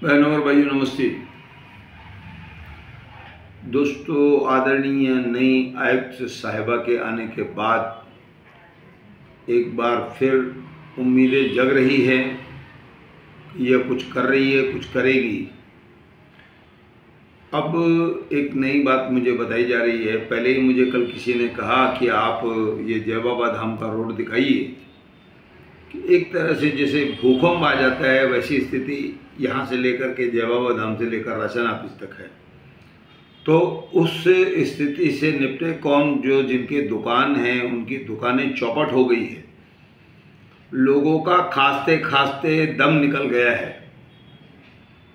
बहनों और भाइयों नमस्ते। दोस्तों, आदरणीय नई आयुक्त साहिबा के आने के बाद एक बार फिर उम्मीदें जग रही है कि यह कुछ कर रही है, कुछ करेगी। अब एक नई बात मुझे बताई जा रही है। पहले ही मुझे कल किसी ने कहा कि आप ये जय बाबा धाम का रोड दिखाइए। एक तरह से जैसे भूकंप आ जाता है वैसी स्थिति यहाँ से लेकर के जय बाबा धाम से लेकर राशन ऑफिस तक है। तो उस स्थिति से निपटे कौन? जो जिनके दुकान हैं उनकी दुकानें चौपट हो गई है, लोगों का खांसते खांसते दम निकल गया है।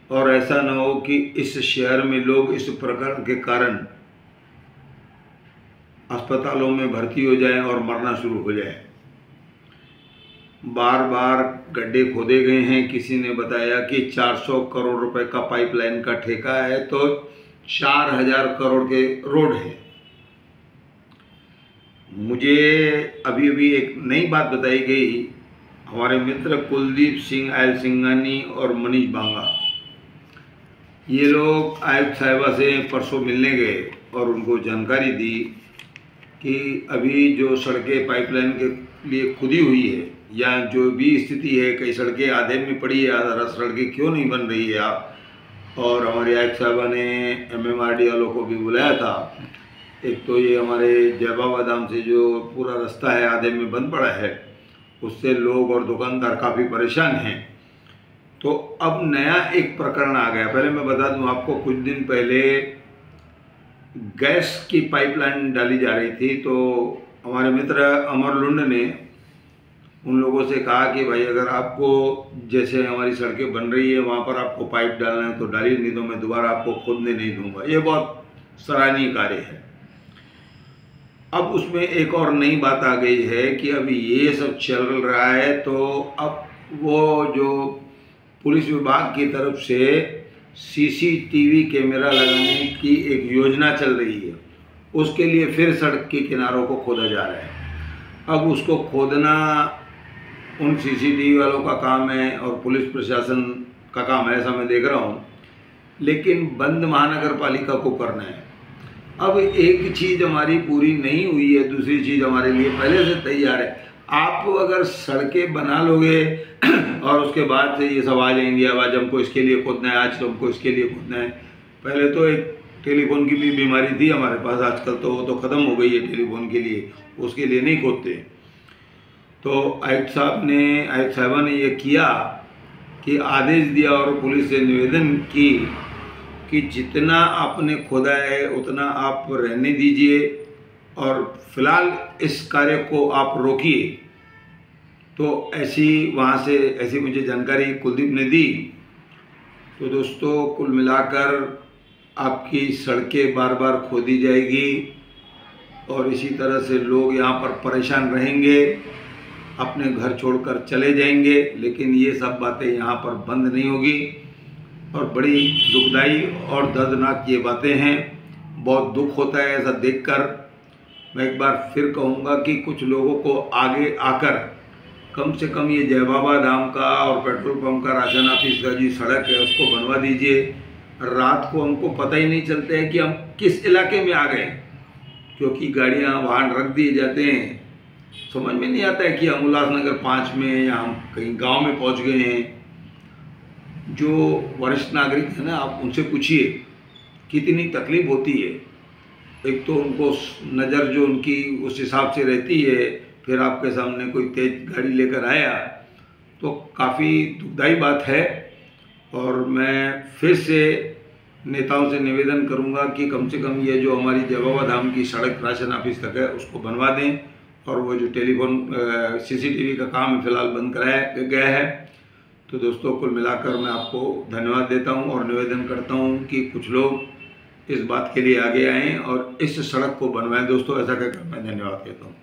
और ऐसा न हो कि इस शहर में लोग इस प्रकार के कारण अस्पतालों में भर्ती हो जाएं और मरना शुरू हो जाए। बार बार गड्ढे खोदे गए हैं। किसी ने बताया कि 400 करोड़ रुपए का पाइपलाइन का ठेका है, तो 4000 करोड़ के रोड है। मुझे अभी अभी एक नई बात बताई गई। हमारे मित्र कुलदीप सिंह, आयल सिंघानी और मनीष बांगा, ये लोग आयुक्त साहिबा से परसों मिलने गए और उनको जानकारी दी कि अभी जो सड़कें पाइपलाइन के लिए खुदी हुई है या जो भी स्थिति है, कई सड़कें आधे में पड़ी है, आधा सड़कें क्यों नहीं बन रही है आप। और हमारे आयुक्त साहिबा ने MMRD वालों को भी बुलाया था। एक तो ये हमारे जय बाबा धाम से जो पूरा रास्ता है आधे में बंद पड़ा है, उससे लोग और दुकानदार काफ़ी परेशान हैं। तो अब नया एक प्रकरण आ गया। पहले मैं बता दूं आपको, कुछ दिन पहले गैस की पाइपलाइन डाली जा रही थी, तो हमारे मित्र अमर लुंड ने उन लोगों से कहा कि भाई अगर आपको जैसे हमारी सड़कें बन रही है वहाँ पर आपको पाइप डालना है तो डालिए, नहीं तो मैं दोबारा आपको खोदने नहीं दूंगा। ये बहुत सराहनीय कार्य है। अब उसमें एक और नई बात आ गई है कि अभी ये सब चल रहा है, तो अब वो जो पुलिस विभाग की तरफ से CCTV कैमरा लगाने की एक योजना चल रही है। उसके लिए फिर सड़क के किनारों को खोदा जा रहा है। अब उसको खोदना उन CCTV वालों का काम है और पुलिस प्रशासन का काम है, ऐसा मैं देख रहा हूँ। लेकिन बंद महानगर पालिका को करना है। अब एक चीज़ हमारी पूरी नहीं हुई है, दूसरी चीज़ हमारे लिए पहले से तैयार है। आप अगर सड़कें बना लोगे और उसके बाद से ये सब आ जाएंगे, अब आज हमको इसके लिए खोदना है, आज तो हमको इसके लिए खोदना है। पहले तो एक टेलीफोन की भी बीमारी थी हमारे पास, आजकल तो वो तो ख़त्म हो गई है टेलीफोन के लिए, उसके लिए नहीं खोदते। तो आयुक्त साहिबा ने ये किया कि आदेश दिया और पुलिस से निवेदन की कि जितना आपने खोदा है उतना आप रहने दीजिए और फिलहाल इस कार्य को आप रोकिए। तो ऐसी मुझे जानकारी कुलदीप ने दी। तो दोस्तों, कुल मिलाकर आपकी सड़कें बार बार खोदी जाएगी और इसी तरह से लोग यहाँ पर परेशान रहेंगे, अपने घर छोड़कर चले जाएंगे। लेकिन ये सब बातें यहाँ पर बंद नहीं होगी और बड़ी दुखदाई और दर्दनाक ये बातें हैं। बहुत दुख होता है ऐसा देखकर। मैं एक बार फिर कहूँगा कि कुछ लोगों को आगे आकर कम से कम ये जय बाबा धाम का और पेट्रोल पंप का राशन ऑफिस का जो सड़क है उसको बनवा दीजिए। रात को हमको पता ही नहीं चलता है कि हम किस इलाके में आ गए, क्योंकि गाड़ियाँ वाहन रख दिए जाते हैं। समझ में नहीं आता है कि हम उल्लासनगर 5 में या हम कहीं गांव में पहुंच गए हैं। जो वरिष्ठ नागरिक है ना, आप उनसे पूछिए कितनी तकलीफ होती है। एक तो उनको नज़र जो उनकी उस हिसाब से रहती है, फिर आपके सामने कोई तेज गाड़ी लेकर आया तो काफ़ी दुखदाई बात है। और मैं फिर से नेताओं से निवेदन करूंगा कि कम से कम ये जो हमारी जय बाबा धाम की सड़क राशन ऑफिस तक है उसको बनवा दें। और वो जो टेलीफोन CCTV का काम है फिलहाल बंद कराया गया है। तो दोस्तों, कुल मिलाकर मैं आपको धन्यवाद देता हूं और निवेदन करता हूं कि कुछ लोग इस बात के लिए आगे आएँ और इस सड़क को बनवाएं। दोस्तों, ऐसा कहकर मैं धन्यवाद कहता हूं।